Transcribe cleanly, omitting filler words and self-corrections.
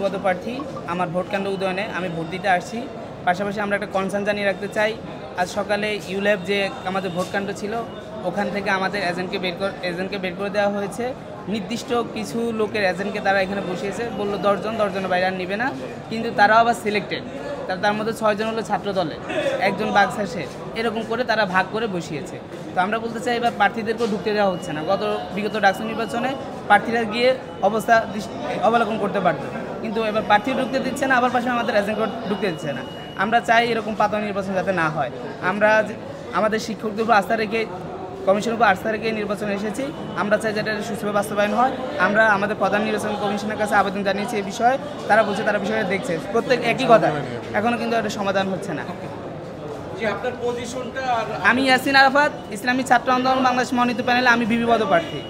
বিবিপদ প্রার্থী। আমার ভোট কেন্দ্র উদয়নে, আমি ভোট দিতে আসছি। পাশাপাশি আমরা একটা কনসার্ন জানিয়ে রাখতে চাই, আজ সকালে ইউল্যাব যে আমাদের ভোট কেন্দ্র ছিল ওখান থেকে আমাদের এজেন্টকে বের করে দেওয়া হয়েছে। নির্দিষ্ট কিছু লোকের এজেন্টকে তারা এখানে বসিয়েছে, বললো 10 জন, 10 জনের বাইরে আর নেবে না, কিন্তু তারাও আবার সিলেক্টেড। তার মধ্যে 6 জন হলো ছাত্র দলে, একজন বাগসাসে, এরকম করে তারা ভাগ করে বসিয়েছে। তো আমরা বলতে চাই এবার প্রার্থীদেরকেও ঢুকতে দেওয়া হচ্ছে না। বিগত ডাকসু নির্বাচনে প্রার্থীরা গিয়ে অবস্থা অবলোকন করতে পারত, কিন্তু এবার প্রার্থী ঢুকতে দিচ্ছে না, আবার পাশে আমাদের এজেন্টও ঢুকতে দিচ্ছে না। আমরা চাই এরকম পাতা নির্বাচন যাতে না হয়। আমরা আমাদের শিক্ষকদের উপর আস্থা রেখে, কমিশনের উপর আস্থা রেখে নির্বাচনে এসেছি। আমরা চাই যেটা সুস্থভাবে বাস্তবায়ন হয়। আমরা আমাদের প্রধান নির্বাচন কমিশনের কাছে আবেদন জানিয়েছি এই বিষয়ে, তারা বলছে তারা বিষয়টা দেখছে, প্রত্যেক একই কথা, এখনও কিন্তু একটা সমাধান হচ্ছে না। আপনার পজিশনটা? আমি ইয়াসিন আরাফাত, ইসলামী ছাত্র আন্দোলন বাংলাদেশ মনোনীত প্যানেলে আমি বিবিপদ প্রার্থী।